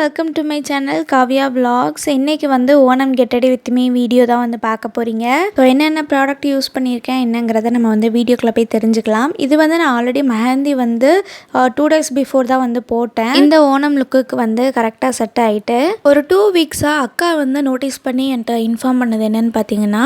Welcome to my channel Kavya vlogs. இன்றைக்கி வந்து Onam get ready with me video தான் வந்து பார்க்க போகிறீங்க. ஸோ என்னென்ன ப்ராடக்ட் யூஸ் பண்ணியிருக்கேன் என்னங்கிறத நம்ம வந்து வீடியோக்குள்ளே போய் தெரிஞ்சுக்கலாம். இது வந்து நான் ஆல்ரெடி மெஹந்தி வந்து 2 days பிஃபோர் தான் வந்து போட்டேன். இந்த ஓணம் லுக்குக்கு வந்து கரெக்டாக செட் ஆகிட்டு ஒரு 2 வீக்ஸாக அக்கா வந்து நோட்டீஸ் பண்ணி என்கிட்ட இன்ஃபார்ம் பண்ணது என்னென்னு பார்த்தீங்கன்னா,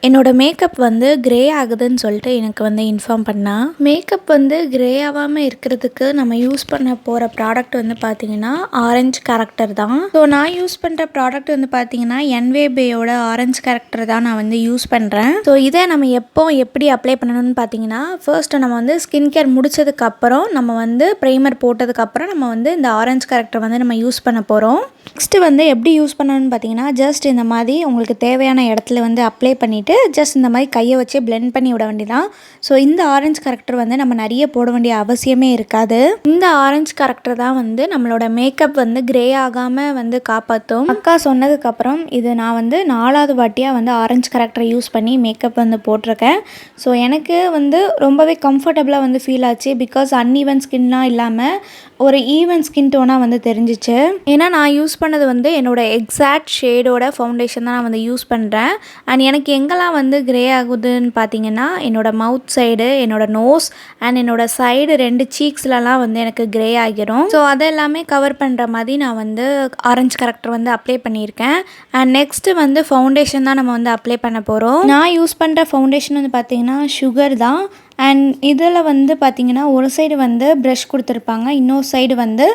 என்னோடய மேக்கப் வந்து க்ரே ஆகுதுன்னு சொல்லிட்டு எனக்கு வந்து இன்ஃபார்ம் பண்ணால். மேக்கப் வந்து க்ரே ஆகாமல் இருக்கிறதுக்கு நம்ம யூஸ் பண்ண போகிற ப்ராடக்ட் வந்து பார்த்திங்கன்னா ஆரஞ்சு கேரக்டர் தான். ஸோ நான் யூஸ் பண்ணுற ப்ராடக்ட் வந்து பார்த்திங்கன்னா என்வேபேயோட ஆரஞ்சு கேரக்டர் தான் நான் வந்து யூஸ் பண்ணுறேன். ஸோ இதை நம்ம எப்படி அப்ளை பண்ணணும்னு பார்த்தீங்கன்னா, ஃபர்ஸ்ட்டு நம்ம வந்து ஸ்கின் கேர் முடிச்சதுக்கப்புறம் நம்ம வந்து ப்ரைமர் போட்டதுக்கப்புறம் நம்ம வந்து இந்த ஆரஞ்சு கேரக்டர் வந்து நம்ம யூஸ் பண்ண போகிறோம். நெக்ஸ்ட்டு வந்து எப்படி யூஸ் பண்ணணும்னு பார்த்தீங்கன்னா, ஜஸ்ட் இந்த மாதிரி உங்களுக்கு தேவையான இடத்துல வந்து அப்ளை பண்ணிவிட்டு ஜஸ்ட் இந்த மாதிரி கையை வச்சு பிளெண்ட் பண்ணி விட வேண்டியதான். ஸோ இந்த ஆரஞ்சு கரெக்டர் வந்து நம்ம நிறைய போட வேண்டிய அவசியமே இருக்காது. இந்த ஆரஞ்சு கரெக்டர் தான் வந்து நம்மளோட மேக்கப் வந்து க்ரே ஆகாமல் வந்து காப்பாற்றும். அக்கா சொன்னதுக்கப்புறம் இது நான் வந்து 4வது வாட்டியாக வந்து ஆரஞ்சு கரெக்டரை யூஸ் பண்ணி மேக்கப் வந்து போட்டிருக்கேன். ஸோ எனக்கு வந்து ரொம்பவே கம்ஃபர்டபுளாக வந்து ஃபீல் ஆச்சு. பிகாஸ் அன்ஈவன் ஸ்கின்லாம் இல்லாமல் ஒரு ஈவன் ஸ்கின் டோனாக வந்து தெரிஞ்சிச்சு. ஏன்னா நான் யூஸ் பண்ணது வந்து என்னோடய எக்ஸாக்ட் ஷேடோட ஃபவுண்டேஷன் தான் நான் வந்து யூஸ் பண்ணுறேன். அண்ட் எனக்கு எங்கெல்லாம் வந்து க்ரே ஆகுதுன்னு பார்த்தீங்கன்னா, என்னோடய மவுத் சைடு, என்னோடய நோஸ் அண்ட் என்னோடய சைடு 2 சீக்ஸ்லலாம் வந்து எனக்கு க்ரே ஆகிரும். ஸோ அதெல்லாமே கவர் பண்ணுற மாதிரி நான் வந்து ஆரஞ்சு கரெக்டர் வந்து அப்ளை பண்ணியிருக்கேன். அண்ட் நெக்ஸ்ட்டு வந்து ஃபவுண்டேஷன் தான் நம்ம வந்து அப்ளை பண்ண போகிறோம். நான் யூஸ் பண்ணுற ஃபவுண்டேஷன் வந்து பார்த்திங்கன்னா சுகர் தான். அண்ட் இதில் வந்து பார்த்திங்கன்னா ஒரு சைடு வந்து ப்ரஷ் கொடுத்துருப்பாங்க, இன்னொரு சைடு வந்து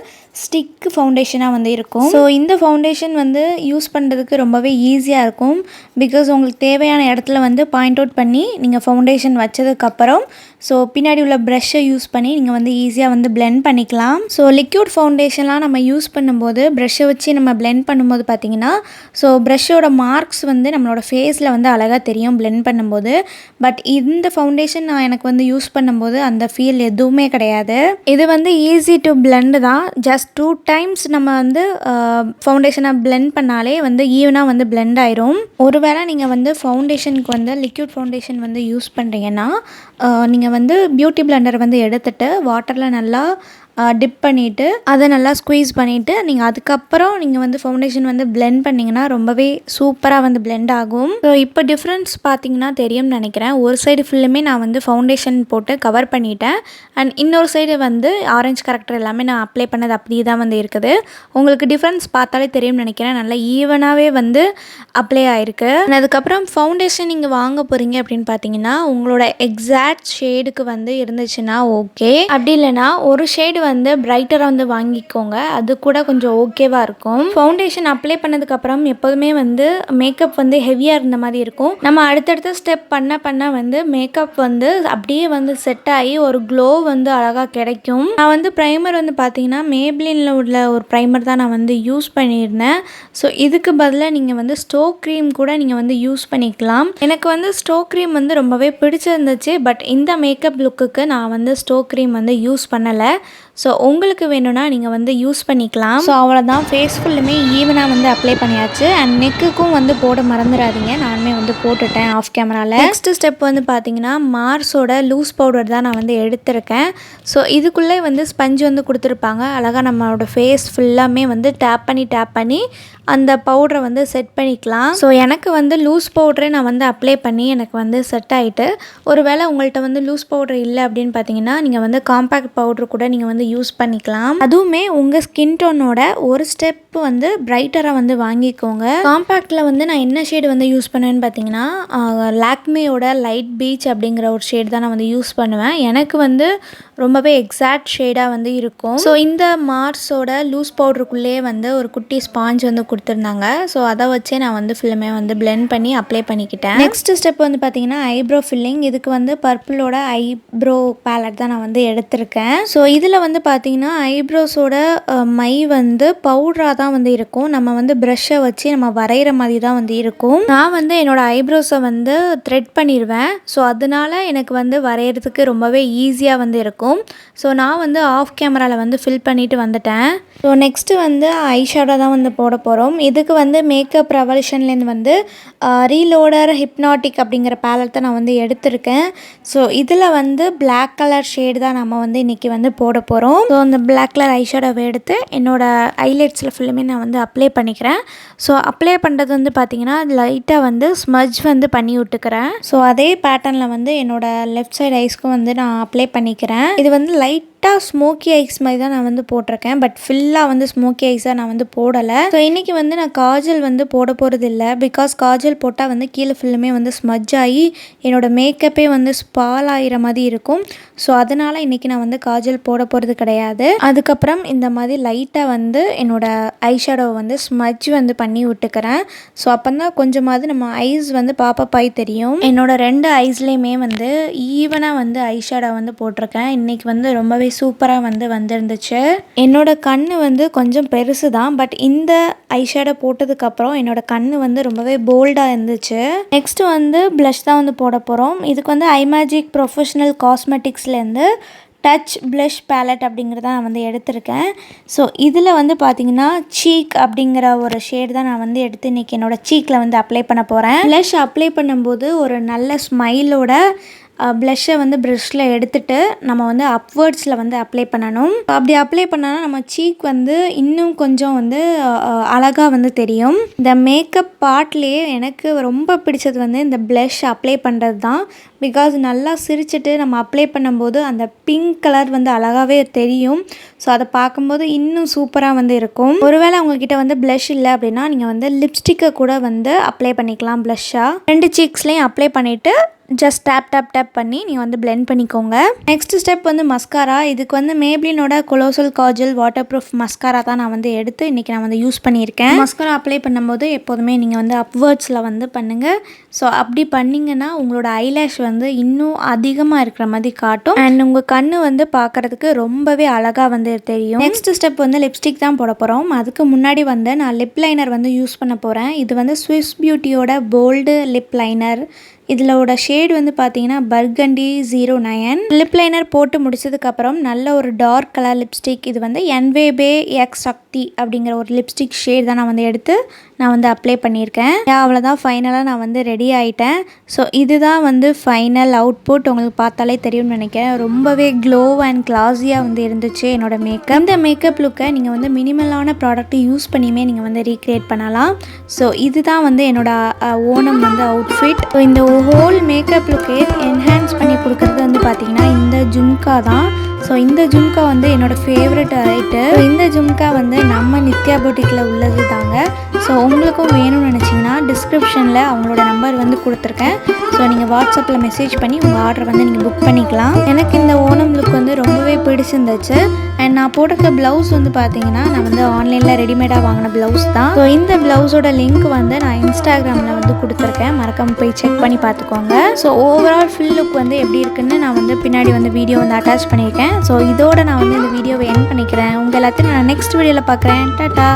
ஸ்டிக் ஃபவுண்டேஷனாக வந்து இருக்கும். ஸோ இந்த ஃபவுண்டேஷன் வந்து யூஸ் பண்ணுறதுக்கு ரொம்பவே ஈஸியாக இருக்கும். பிகாஸ் உங்களுக்கு தேவையான இடத்துல வந்து பாயிண்ட் அவுட் பண்ணி நீங்கள் ஃபவுண்டேஷன் வச்சதுக்கப்புறம் ஸோ பின்னாடி உள்ள ப்ரஷ்ஷை யூஸ் பண்ணி நீங்கள் வந்து ஈஸியாக வந்து பிளெண்ட் பண்ணிக்கலாம். ஸோ லிக்யூட் ஃபவுண்டேஷன்லாம் நம்ம யூஸ் பண்ணும்போது ப்ரஷ்ஷை வச்சு நம்ம பிளெண்ட் பண்ணும்போது பார்த்திங்கன்னா, ஸோ ப்ரஷ்ஷோட மார்க்ஸ் வந்து நம்மளோட ஃபேஸில் வந்து அழகாக தெரியும் பிளெண்ட் பண்ணும்போது. பட் இந்த ஃபவுண்டேஷன் நான் எனக்கு வந்து யூஸ் பண்ணும்போது அந்த ஃபீல் எதுவுமே கிடையாது. இது வந்து ஈஸி டு பிளெண்ட் தான். ஜஸ்ட் 2 times நம்ம வந்து ஃபவுண்டேஷனை பிளெண்ட் பண்ணாலே வந்து ஈவனாக வந்து பிளெண்ட் ஆயிரும். ஒருவேளை நீங்கள் வந்து ஃபவுண்டேஷனுக்கு வந்து லிக்யூட் ஃபவுண்டேஷன் வந்து யூஸ் பண்ணுறீங்கன்னா, நீங்கள் வந்து பியூட்டி பிளெண்டர் வந்து எடுத்துகிட்டு வாட்டரில் நல்லா டிப் பண்ணிவிட்டு அதை நல்லா ஸ்குவீஸ் பண்ணிவிட்டு நீங்கள் அதுக்கப்புறம் நீங்கள் வந்து ஃபவுண்டேஷன் வந்து பிளெண்ட் பண்ணிங்கன்னா ரொம்பவே சூப்பராக வந்து பிளெண்ட் ஆகும். ஸோ இப்போ டிஃப்ரென்ஸ் பார்த்தீங்கன்னா தெரியும்னு நினைக்கிறேன். ஒரு சைடு ஃபுல்லுமே நான் வந்து ஃபவுண்டேஷன் போட்டு கவர் பண்ணிட்டேன். அண்ட் இன்னொரு சைடு வந்து ஆரஞ்சு கரெக்டர் எல்லாமே நான் அப்ளை பண்ணது அப்படியே தான் வந்து இருக்குது. உங்களுக்கு டிஃப்ரென்ஸ் பார்த்தாலே தெரியும்னு நினைக்கிறேன். நல்லா ஈவனாகவே வந்து அப்ளை ஆகிருக்கு. அதுக்கப்புறம் ஃபவுண்டேஷன் நீங்கள் வாங்க போகிறீங்க அப்படின்னு பார்த்தீங்கன்னா, உங்களோட எக்ஸாக்ட் ஷேடுக்கு வந்து இருந்துச்சுன்னா ஓகே. அப்படி இல்லைனா ஒரு ஷேடு வந்து பிரைட்டராக வந்து வாங்கிக்கோங்க, அது கூட கொஞ்சம் ஓகேவாக இருக்கும். ஃபவுண்டேஷன் அப்ளை பண்ணதுக்கப்புறம் எப்போதுமே வந்து மேக்கப் வந்து ஹெவியாக இருந்த மாதிரி இருக்கும். நம்ம அடுத்தடுத்த ஸ்டெப் பண்ண வந்து மேக்கப் வந்து அப்படியே வந்து செட் ஆகி ஒரு க்ளோ வந்து அழகாக கிடைக்கும். நான் வந்து ப்ரைமர் வந்து பார்த்தீங்கன்னா மேப்ளினில் உள்ள ஒரு ப்ரைமர் தான் நான் வந்து யூஸ் பண்ணியிருந்தேன். ஸோ இதுக்கு பதிலாக நீங்கள் வந்து ஸ்டோக் க்ரீம் கூட நீங்கள் வந்து யூஸ் பண்ணிக்கலாம். எனக்கு வந்து ஸ்டோக் க்ரீம் வந்து ரொம்பவே பிடிச்சிருந்துச்சு. பட் இந்த மேக்கப் லுக்குக்கு நான் வந்து ஸ்டோக் க்ரீம் வந்து யூஸ் பண்ணலை. ஸோ உங்களுக்கு வேணும்னா நீங்கள் வந்து யூஸ் பண்ணிக்கலாம். ஸோ அவ்வளோதான், ஃபேஸ் ஃபுல்லுமே ஈவனாக வந்து அப்ளை பண்ணியாச்சு. அண்ட் நெக்குக்கும் வந்து போட மறந்துடாதீங்க, நானுமே வந்து போட்டுட்டேன் ஆஃப் கேமராவில். நெக்ஸ்ட் ஸ்டெப் வந்து பார்த்தீங்கன்னா மார்ஸோட லூஸ் பவுடர் தான் நான் வந்து எடுத்திருக்கேன். ஸோ இதுக்குள்ளே வந்து ஸ்பஞ்ச் வந்து கொடுத்துருப்பாங்க. அழகாக நம்மளோட ஃபேஸ் ஃபுல்லாமே வந்து டேப் பண்ணி அந்த பவுடரை வந்து செட் பண்ணிக்கலாம். ஸோ எனக்கு வந்து லூஸ் பவுடரே நான் வந்து அப்ளை பண்ணி எனக்கு வந்து செட் ஆகிட்டு. ஒருவேளை உங்கள்கிட்ட வந்து லூஸ் பவுடர் இல்லை அப்படின்னு பார்த்தீங்கன்னா, நீங்கள் வந்து காம்பேக்ட் பவுடர் கூட நீங்கள் வந்து யூஸ் பண்ணிக்கலாம். அதுவுமே உங்கள் ஸ்கின் டோனோட ஒரு ஸ்டெப் வந்து பிரைட்டராக வந்து வாங்கிக்கோங்க. காம்பேக்டில் வந்து நான் என்ன ஷேடு வந்து யூஸ் பண்ணுவேன்னு பார்த்தீங்கன்னா, லாக்மேயோட லைட் பீச் அப்படிங்கிற ஒரு ஷேடு தான் நான் வந்து யூஸ் பண்ணுவேன். எனக்கு வந்து ரொம்பவே எக்ஸாக்ட் ஷேடாக வந்து இருக்கும். ஸோ இந்த மார்ஸோட லூஸ் பவுடருக்குள்ளேயே வந்து ஒரு குட்டி ஸ்பாஞ்ச் வந்து கொடுத்துருந்தாங்க. ஸோ அதை வச்சே நான் வந்து ஃபுல்லுமே வந்து பிளெண்ட் பண்ணி அப்ளை பண்ணிக்கிட்டேன். நெக்ஸ்ட் ஸ்டெப் வந்து பார்த்தீங்கன்னா ஐப்ரோ ஃபில்லிங். இதுக்கு வந்து பர்பிளோட ஐப்ரோ பேலட் தான் நான் வந்து எடுத்திருக்கேன். ஸோ இதில் வந்து பார்த்தீங்கன்னா ஐப்ரோஸோட மை வந்து பவுடராக தான் வந்து இருக்கும். நம்ம வந்து ப்ரஷ்ஷை வச்சு நம்ம வரைகிற மாதிரி தான் வந்து இருக்கும். நான் வந்து என்னோடய ஐப்ரோஸை வந்து த்ரெட் பண்ணிடுவேன். ஸோ அதனால எனக்கு வந்து வரைகிறதுக்கு ரொம்பவே ஈஸியாக வந்து இருக்கும். ஸோ நான் வந்து ஆஃப் கேமராவில் வந்து ஃபில் பண்ணிட்டு வந்துட்டேன். ஸோ நெக்ஸ்ட்டு வந்து ஐஷேடோ தான் வந்து போட போகிறோம். இதுக்கு வந்து மேக்கப் ரெவல்யூஷன்லேருந்து வந்து ரீலோடர் ஹிப்னாட்டிக் அப்படிங்கிற பேலட் தான் நான் வந்து எடுத்திருக்கேன். ஸோ இதில் வந்து பிளாக் கலர் ஷேடு தான் நம்ம வந்து இன்றைக்கி வந்து போட போகிறோம். போகிறோம். ஸோ அந்த பிளாக் கலர் ஐஷேடோவை எடுத்து என்னோடய ஐலைட்ஸில் ஃபுல்லுமே நான் வந்து அப்ளை பண்ணிக்கிறேன். ஸோ அப்ளை பண்ணுறது வந்து பார்த்திங்கன்னா லைட்டாக வந்து ஸ்மஜ் வந்து பண்ணி விட்டுக்கிறேன். ஸோ அதே பேட்டர்னில் வந்து என்னோடய லெஃப்ட் சைடு ஐஸ்க்கும் வந்து நான் அப்ளை பண்ணிக்கிறேன். இது வந்து லைட்டாக ஸ்மோக்கி ஐஸ் மாதிரி தான் நான் வந்து போட்டிருக்கேன். பட் ஃபுல்லாக வந்து ஸ்மோக்கி ஐஸாக நான் வந்து போடலை. ஸோ இன்றைக்கி வந்து நான் காஜல் வந்து போட போகிறது இல்லை. பிகாஸ் காஜல் போட்டால் வந்து கீழே ஃபுல்லுமே வந்து ஸ்மஜ் ஆகி என்னோடய மேக்கப்பே வந்து ஸ்பால் ஆகிற மாதிரி இருக்கும். ஸோ அதனால் இன்றைக்கி நான் வந்து காஜல் போட போகிறது கிடையாது. அதுக்கப்புறம் இந்த மாதிரி லைட்டாக வந்து என்னோடய ஐஷேடோவை வந்து ஸ்மஜ் வந்து பண்ணி விட்டுக்கிறேன். ஸோ அப்போ தான் கொஞ்சமாவது நம்ம ஐஸ் வந்து பாப்பப் ஆகி தெரியும். என்னோடய 2 ஐஸ்லேயுமே வந்து ஈவனாக வந்து ஐஷேடோ வந்து போட்டிருக்கேன். இன்றைக்கி வந்து ரொம்பவே சூப்பராக வந்து வந்துருந்துச்சு. என்னோடய கண் வந்து கொஞ்சம் பெருசு தான். பட் இந்த ஐஷேடோ போட்டதுக்கப்புறம் என்னோடய கண் வந்து ரொம்பவே போல்டாக இருந்துச்சு. நெக்ஸ்ட்டு வந்து ப்ளஷ் தான் வந்து போட போகிறோம். இதுக்கு வந்து ஐமேஜிக் ப்ரொஃபஷ்னல் காஸ்மெட்டிக்ஸ்லேருந்து டச் ப்ளஷ் பேலட் அப்படிங்கிறத நான் வந்து எடுத்திருக்கேன். ஸோ இதில் வந்து பார்த்திங்கன்னா சீக் அப்படிங்கிற ஒரு ஷேட் தான் நான் வந்து எடுத்து இன்றைக்கி என்னோடய சீக்கில் வந்து அப்ளை பண்ண போகிறேன். ப்ளஷ் அப்ளை பண்ணும்போது ஒரு நல்ல ஸ்மைலோட ப்ளஷ்ஷை வந்து ப்ரஷ்ஷில் எடுத்துகிட்டு நம்ம வந்து அப்வர்ட்ஸில் வந்து அப்ளை பண்ணணும். அப்படி அப்ளை பண்ணால் நம்ம சீக் வந்து இன்னும் கொஞ்சம் வந்து அழகாக வந்து தெரியும். இந்த மேக்கப் பார்ட்லேயே எனக்கு ரொம்ப பிடிச்சது வந்து இந்த ப்ளஷ் அப்ளை பண்ணுறது தான். பிகாஸ் நல்லா சிரிச்சிட்டு நம்ம அப்ளை பண்ணும்போது அந்த பிங்க் கலர் வந்து அழகாகவே தெரியும். ஸோ அதை பார்க்கும்போது இன்னும் சூப்பராக வந்து இருக்கும். ஒருவேளை உங்ககிட்ட வந்து ப்ளஷ் இல்லை அப்படின்னா நீங்கள் வந்து லிப்ஸ்டிக்கை கூட வந்து அப்ளை பண்ணிக்கலாம். ப்ளஷ்ஷாக 2 சீக்ஸ்லேயும் அப்ளை பண்ணிவிட்டு ஜஸ்ட் டேப் பண்ணி நீங்கள் வந்து பிளெண்ட் பண்ணிக்கோங்க. நெக்ஸ்ட் ஸ்டெப் வந்து மஸ்காரா. இதுக்கு வந்து மேப்ளினோட colossal kajal waterproof mascara தான் நான் வந்து எடுத்து இன்றைக்கி நான் வந்து யூஸ் பண்ணியிருக்கேன். மஸ்காரா அப்ளை பண்ணும்போது எப்போதுமே நீங்கள் வந்து அப்வர்ட்ஸில் வந்து பண்ணுங்கள். ஸோ அப்படி பண்ணிங்கன்னா உங்களோட ஐலேஷ் வந்து இன்னும் அதிகமாக இருக்கிற மாதிரி காட்டும். அண்ட் உங்கள் கண் வந்து பார்க்குறதுக்கு ரொம்பவே அழகாக வந்து தெரியும். நெக்ஸ்ட் ஸ்டெப் வந்து லிப்ஸ்டிக் தான் போட போகிறோம். அதுக்கு முன்னாடி வந்து நான் லிப் லைனர் வந்து யூஸ் பண்ண போகிறேன். இது வந்து ஸ்விஸ் பியூட்டியோட போல்டு லிப் லைனர். இதிலோட ஷேட் வந்து பார்த்தீங்கன்னா பர்கண்டி 09. லிப் லைனர் போட்டு முடிச்சதுக்கப்புறம் நல்ல ஒரு டார்க் கலர் லிப்ஸ்டிக். இது வந்து என்வேபே எக்ஸ் சக்தி அப்படிங்கிற ஒரு லிப்ஸ்டிக் ஷேட் தான் நான் வந்து எடுத்து நான் வந்து அப்ளை பண்ணியிருக்கேன். அவ்வளோதான், ஃபைனலாக நான் வந்து ரெடி ஆகிட்டேன். ஸோ இதுதான் வந்து ஃபைனல் அவுட்புட். உங்களுக்கு பார்த்தாலே தெரியும்னு நினைக்கிறேன். ரொம்பவே க்ளோ அண்ட் கிளாஸியாக வந்து இருந்துச்சு என்னோட மேக்கப். இந்த மேக்கப் லுக்கை நீங்கள் வந்து மினிமலான ப்ராடக்ட் யூஸ் பண்ணியுமே நீங்கள் வந்து ரீக்ரியேட் பண்ணலாம். ஸோ இதுதான் வந்து என்னோட ஓணம் வந்து அவுட்ஃபிட். ஸோ இந்த ஹோல் மேக்கப் லுக்கே என்ஹான்ஸ் பண்ணி கொடுக்குறது வந்து பார்த்திங்கன்னா இந்த ஜும்கா தான். ஸோ இந்த ஜும்கா வந்து என்னோடய ஃபேவரட் ஐட்டு. இந்த ஜும்கா வந்து நம்ம நித்யா பூட்டிக்கில் உள்ளது தாங்க. ஸோ உங்களுக்கும் வேணும்னு நினச்சிங்கன்னா டிஸ்கிரிப்ஷனில் அவங்களோட நம்பர் வந்து கொடுத்துருக்கேன். ஸோ நீங்கள் வாட்ஸ்அப்பில் மெசேஜ் பண்ணி உங்கள் ஆர்டர் வந்து நீங்கள் புக் பண்ணிக்கலாம். எனக்கு இந்த ஓணம் லுக் வந்து ரொம்பவே பிடிச்சிருந்துச்சு. அண்ட் நான் போட்டிருக்க ப்ளவுஸ் வந்து பார்த்தீங்கன்னா நான் வந்து ஆன்லைனில் ரெடிமேடாக வாங்கின ப்ளவுஸ் தான். ஸோ இந்த ப்ளவுஸோட லிங்க் வந்து நான் இன்ஸ்டாகிராமில் வந்து கொடுத்துருக்கேன். மறக்காம போய் செக் பண்ணி பார்த்துக்கோங்க. ஸோ ஓவரால் ஃபுல் லுக் வந்து எப்படி இருக்குன்னு நான் வந்து பின்னாடி வந்து வீடியோ வந்து அட்டாச் பண்ணியிருக்கேன். ஸோ இதோட நான் வந்து இந்த வீடியோவை எண்ட் பண்ணிக்கிறேன். உங்கள் எல்லாத்தையும் நான் நெக்ஸ்ட் வீடியோவில் பார்க்குறேன். டாடா.